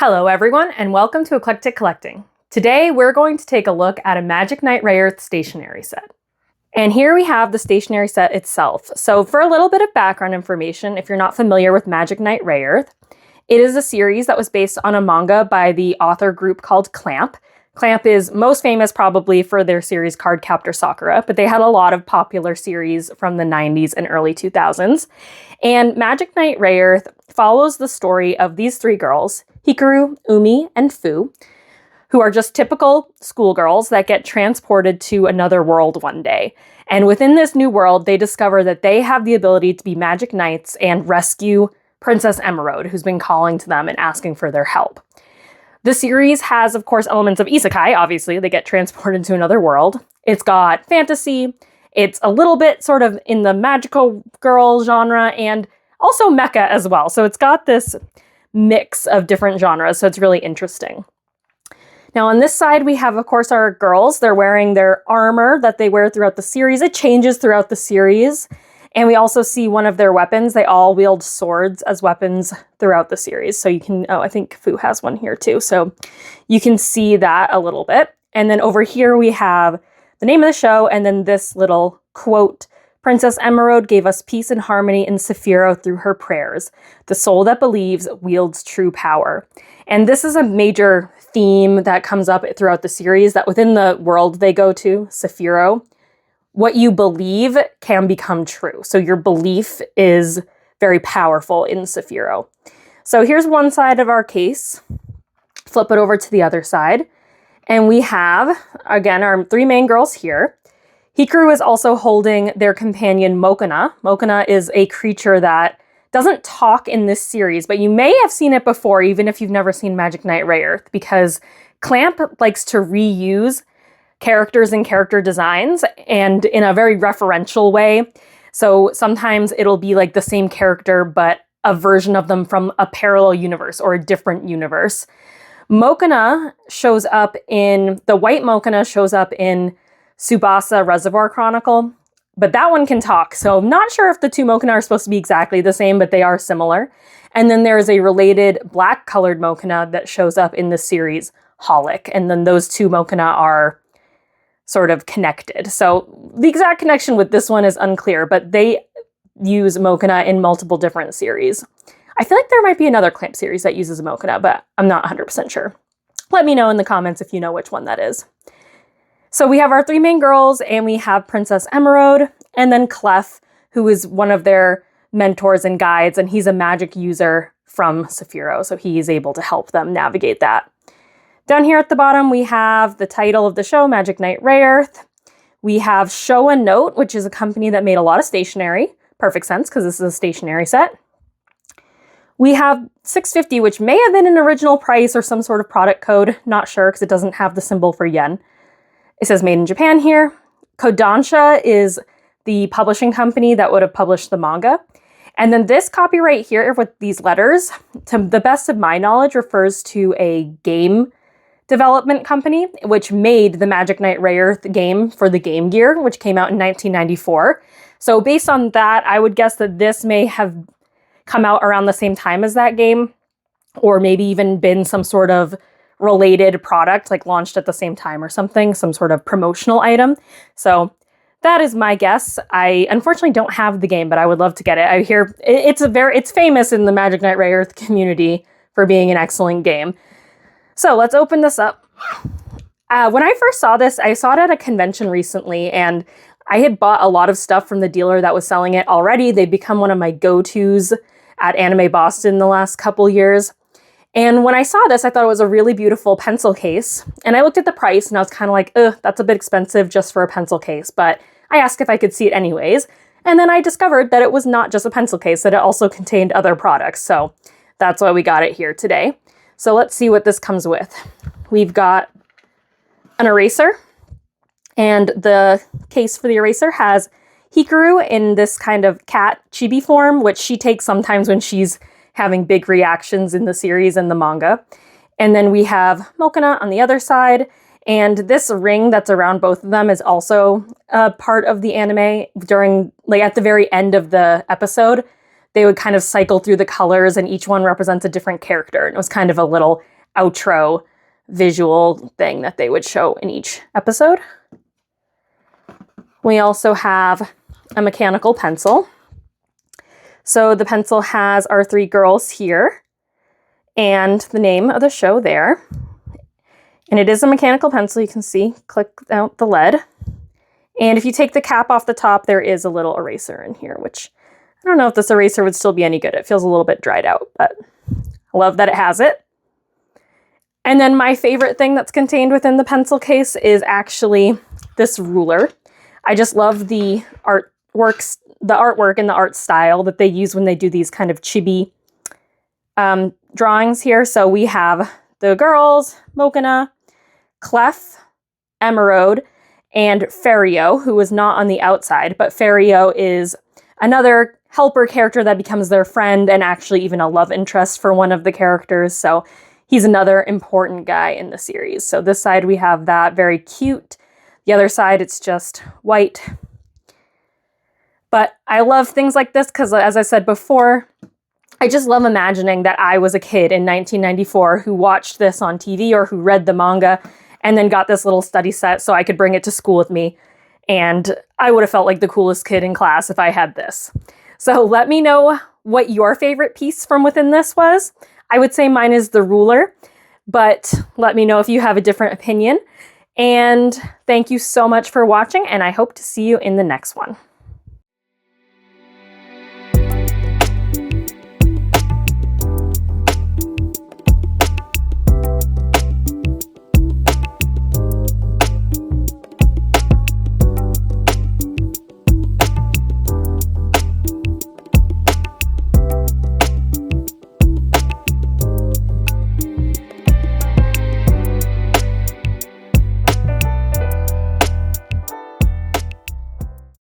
Hello everyone, and welcome to Eclectic Collecting. Today we're going to take a look at a Magic Knight Rayearth stationery set. And here we have the stationery set itself. So for a little bit of background information, if you're not familiar with Magic Knight Rayearth, it is a series that was based on a manga by the author group called Clamp. Clamp is most famous probably for their series Cardcaptor Sakura, but they had a lot of popular series from the 90s and early 2000s. And Magic Knight Rayearth follows the story of these three girls, Hikaru, Umi, and Fu, who are just typical schoolgirls that get transported to another world one day. And within this new world, they discover that they have the ability to be magic knights and rescue Princess Emerald, who's been calling to them and asking for their help. The series has, of course, elements of isekai, obviously. They get transported to another world. It's got fantasy. It's a little bit sort of in the magical girl genre and also mecha as well. So it's got this mix of different genres, so it's really interesting. Now on this side, we have, of course, our girls. They're wearing their armor that they wear throughout the series. It changes throughout the series. And we also see one of their weapons. They all wield swords as weapons throughout the series. So you can, I think Fu has one here too. So you can see that a little bit. And then over here we have the name of the show and then this little quote, "Princess Emerald gave us peace and harmony in Sephiroth through her prayers. The soul that believes wields true power." And this is a major theme that comes up throughout the series, that within the world they go to, Sephiroth, what you believe can become true. So your belief is very powerful in Sephiroth. So here's one side of our case. Flip it over to the other side. And we have, again, our three main girls here. Hikaru is also holding their companion Mokona. Mokona is a creature that doesn't talk in this series, but you may have seen it before, even if you've never seen Magic Knight Rayearth, because Clamp likes to reuse characters and character designs, and in a very referential way. So sometimes it'll be like the same character, but a version of them from a parallel universe or a different universe. Mokona shows up in, the white Mokona shows up in Tsubasa Reservoir Chronicle, but that one can talk. So I'm not sure if the two Mokona are supposed to be exactly the same, but they are similar. And then there's a related black colored Mokona that shows up in the series Holic. And then those two Mokona are sort of connected. So the exact connection with this one is unclear, but they use Mokona in multiple different series. I feel like there might be another Clamp series that uses a Mokona, but I'm not 100% sure. Let me know in the comments if you know which one that is. So we have our three main girls, and we have Princess Emerald, and then Clef, who is one of their mentors and guides, and he's a magic user from Sephiroth, so he is able to help them navigate that. Down here at the bottom, we have the title of the show, Magic Knight Rayearth. We have Showa Note, which is a company that made a lot of stationery. Perfect sense, because this is a stationery set. We have $6.50, which may have been an original price or some sort of product code. Not sure, because it doesn't have the symbol for yen. It says made in Japan here. Kodansha is the publishing company that would have published the manga. And then this copyright here with these letters, to the best of my knowledge, refers to a game development company, which made the Magic Knight Rayearth game for the Game Gear, which came out in 1994. So based on that, I would guess that this may have come out around the same time as that game, or maybe even been some sort of related product, like launched at the same time or something, some sort of promotional item. So that is my guess. I unfortunately don't have the game, but I would love to get it. I hear it's famous in the Magic Knight Rayearth community for being an excellent game. So let's open this up. When I first saw this, I saw it at a convention recently, and I had bought a lot of stuff from the dealer that was selling it already. They've become one of my go-tos at Anime Boston the last couple years. And when I saw this, I thought it was a really beautiful pencil case. And I looked at the price and I was kind of like, ugh, that's a bit expensive just for a pencil case. But I asked if I could see it anyways. And then I discovered that it was not just a pencil case, that it also contained other products. So that's why we got it here today. So let's see what this comes with. We've got an eraser. And the case for the eraser has Hikaru in this kind of cat chibi form, which she takes sometimes when she's having big reactions in the series and the manga. And then we have Mokona on the other side. And this ring that's around both of them is also a part of the anime. During, like at the very end of the episode, they would kind of cycle through the colors and each one represents a different character. And it was kind of a little outro visual thing that they would show in each episode. We also have a mechanical pencil. So the pencil has our 3 girls here and the name of the show there. And it is a mechanical pencil, you can see, click out the lead. And if you take the cap off the top, there is a little eraser in here, which I don't know if this eraser would still be any good. It feels a little bit dried out, but I love that it has it. And then my favorite thing that's contained within the pencil case is actually this ruler. I just love the artwork and the art style that they use when they do these kind of chibi drawings here. So we have the girls, Mokana, Clef, Emerald, and Ferio, who is not on the outside, but Ferio is another helper character that becomes their friend and actually even a love interest for one of the characters. So he's another important guy in the series. So this side we have that, very cute. The other side, it's just white. But I love things like this because, as I said before, I just love imagining that I was a kid in 1994 who watched this on TV or who read the manga and then got this little study set so I could bring it to school with me. And I would have felt like the coolest kid in class if I had this. So let me know what your favorite piece from within this was. I would say mine is the ruler, but let me know if you have a different opinion. And thank you so much for watching, and I hope to see you in the next one.